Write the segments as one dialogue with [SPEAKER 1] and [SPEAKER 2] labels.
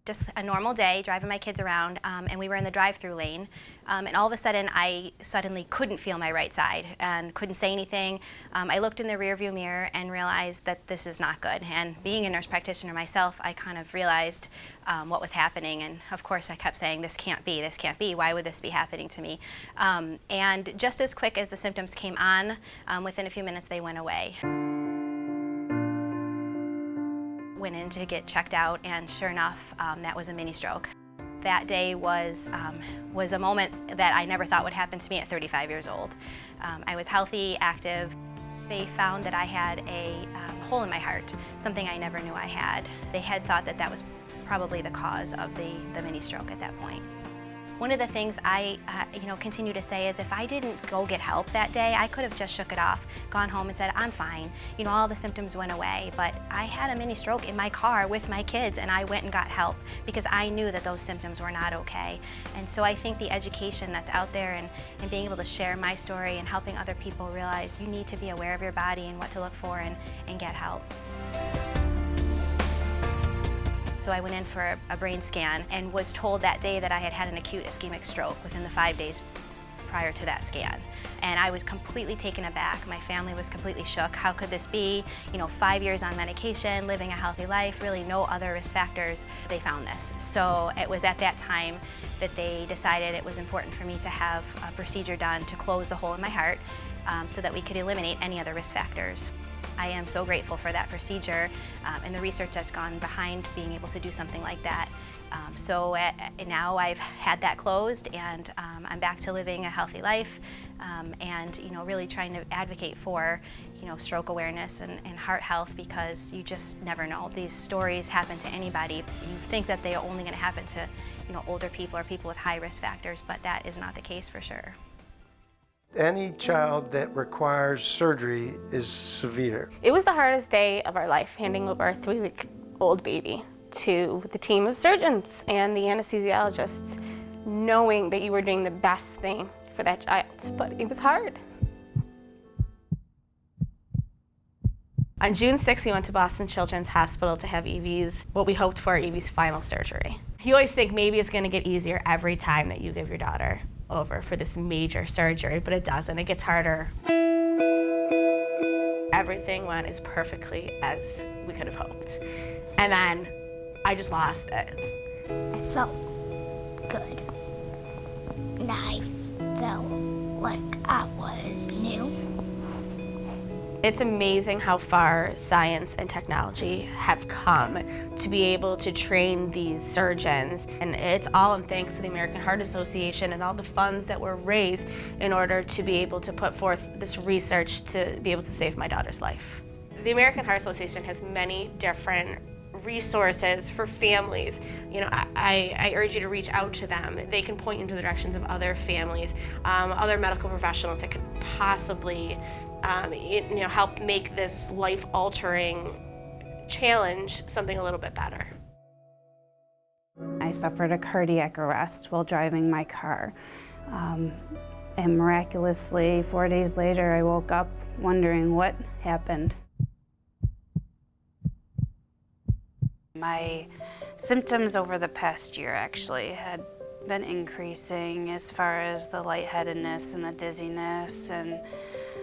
[SPEAKER 1] just a normal day, driving my kids around, and we were in the drive-through lane, and all of a sudden I suddenly couldn't feel my right side and couldn't say anything. I looked in the rearview mirror and realized that this is not good, and being a nurse practitioner myself, I kind of realized what was happening, and of course I kept saying, this can't be, why would this be happening to me? And just as quick as the symptoms came on, within a few minutes they went away. Went in to get checked out, and sure enough, that was a mini stroke. That day was a moment that I never thought would happen to me at 35 years old. I was healthy, active. They found that I had a hole in my heart, something I never knew I had. They had thought that that was probably the cause of the mini stroke at that point. One of the things I continue to say is if I didn't go get help that day, I could have just shook it off, gone home and said, I'm fine. All the symptoms went away, but I had a mini stroke in my car with my kids, and I went and got help because I knew that those symptoms were not okay. And so I think the education that's out there and being able to share my story and helping other people realize you need to be aware of your body and what to look for and get help. So I went in for a brain scan and was told that day that I had had an acute ischemic stroke within the 5 days prior to that scan. And I was completely taken aback. My family was completely shook. How could this be? 5 years on medication, living a healthy life, really no other risk factors. They found this. So it was at that time that they decided it was important for me to have a procedure done to close the hole in my heart so that we could eliminate any other risk factors. I am so grateful for that procedure and the research that's gone behind being able to do something like that. So now I've had that closed, and I'm back to living a healthy life and really trying to advocate for stroke awareness and heart health, because you just never know. These stories happen to anybody. You think that they're only going to happen to older people or people with high risk factors, but that is not the case for sure.
[SPEAKER 2] Any child that requires surgery is severe.
[SPEAKER 3] It was the hardest day of our life, handing over our 3-week-old baby to the team of surgeons and the anesthesiologists, knowing that you were doing the best thing for that child, but it was hard. On June 6th, we went to Boston Children's Hospital to have Evie's, what we hoped for, Evie's final surgery. You always think maybe it's going to get easier every time that you give your daughter over for this major surgery, but it doesn't. It gets harder. Everything went as perfectly as we could have hoped. And then I just lost it.
[SPEAKER 4] I felt good. And I felt like I was new.
[SPEAKER 3] It's amazing how far science and technology have come to be able to train these surgeons. And it's all in thanks to the American Heart Association and all the funds that were raised in order to be able to put forth this research to be able to save my daughter's life. The American Heart Association has many different resources for families. I urge you to reach out to them. They can point you in the directions of other families, other medical professionals that could possibly help make this life-altering challenge something a little bit better.
[SPEAKER 5] I suffered a cardiac arrest while driving my car. And miraculously, 4 days later, I woke up wondering what happened. My symptoms over the past year actually had been increasing as far as the lightheadedness and the dizziness, and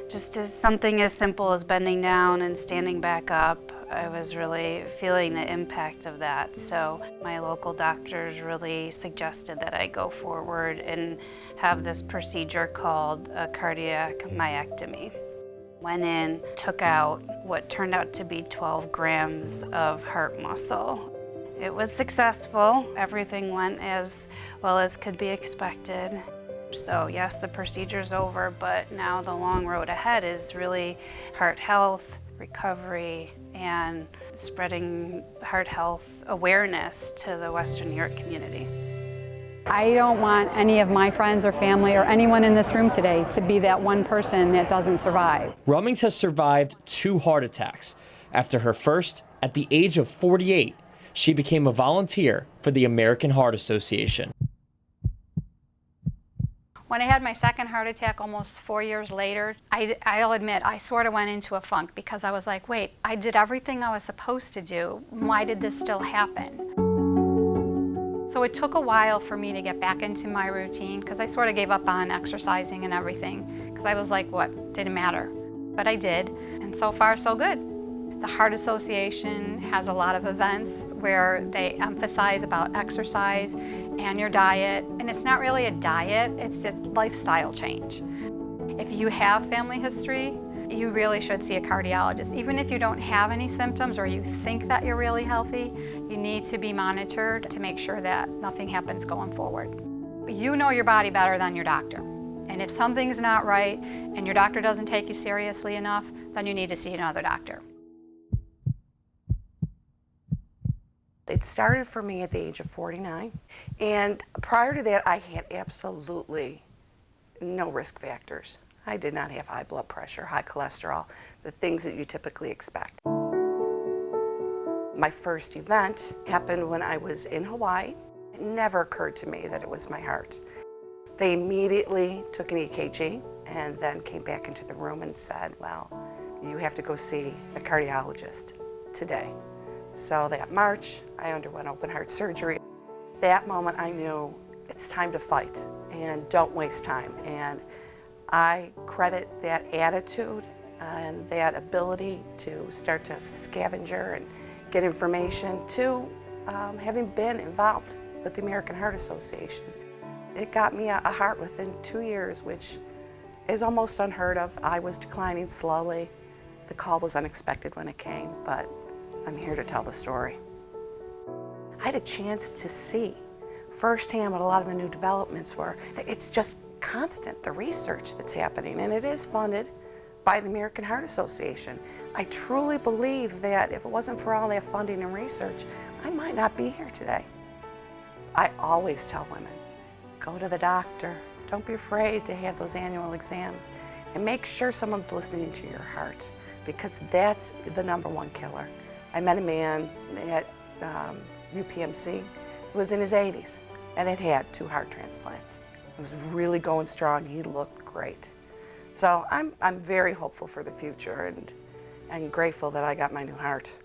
[SPEAKER 5] just as something as simple as bending down and standing back up, I was really feeling the impact of that. So my local doctors really suggested that I go forward and have this procedure called a cardiac myectomy. Went in, took out what turned out to be 12 grams of heart muscle. It was successful. Everything went as well as could be expected. So yes, the procedure's over, but now the long road ahead is really heart health, recovery, and spreading heart health awareness to the Western New York community.
[SPEAKER 6] I don't want any of my friends or family or anyone in this room today to be that one person that doesn't survive.
[SPEAKER 7] Rummings has survived 2 heart attacks. After her first, at the age of 48, she became a volunteer for the American Heart Association.
[SPEAKER 8] When I had my second heart attack almost 4 years later, I'll admit, I sort of went into a funk because I was like, wait, I did everything I was supposed to do. Why did this still happen? So it took a while for me to get back into my routine because I sort of gave up on exercising and everything because I was like, what, didn't matter. But I did, and so far so good. The Heart Association has a lot of events where they emphasize about exercise and your diet, and it's not really a diet, it's just lifestyle change. If you have family history, you really should see a cardiologist. Even if you don't have any symptoms or you think that you're really healthy, you need to be monitored to make sure that nothing happens going forward. You know your body better than your doctor. And if something's not right and your doctor doesn't take you seriously enough, then you need to see another doctor.
[SPEAKER 9] It started for me at the age of 49. And prior to that, I had absolutely no risk factors. I did not have high blood pressure, high cholesterol, the things that you typically expect. My first event happened when I was in Hawaii. It never occurred to me that it was my heart. They immediately took an EKG and then came back into the room and said, well, you have to go see a cardiologist today. So that March, I underwent open heart surgery. That moment I knew it's time to fight and don't waste time. And I credit that attitude and that ability to start to scavenger and get information to having been involved with the American Heart Association. It got me a heart within 2 years, which is almost unheard of. I was declining slowly. The call was unexpected when it came, but I'm here to tell the story. I had a chance to see firsthand what a lot of the new developments were. It's just constant, the research that's happening, and it is funded by the American Heart Association. I truly believe that if it wasn't for all that funding and research, I might not be here today. I always tell women, go to the doctor. Don't be afraid to have those annual exams, and make sure someone's listening to your heart, because that's the #1 killer. I met a man at UPMC who was in his 80s and had 2 heart transplants. He was really going strong. He looked great. So I'm very hopeful for the future and grateful that I got my new heart.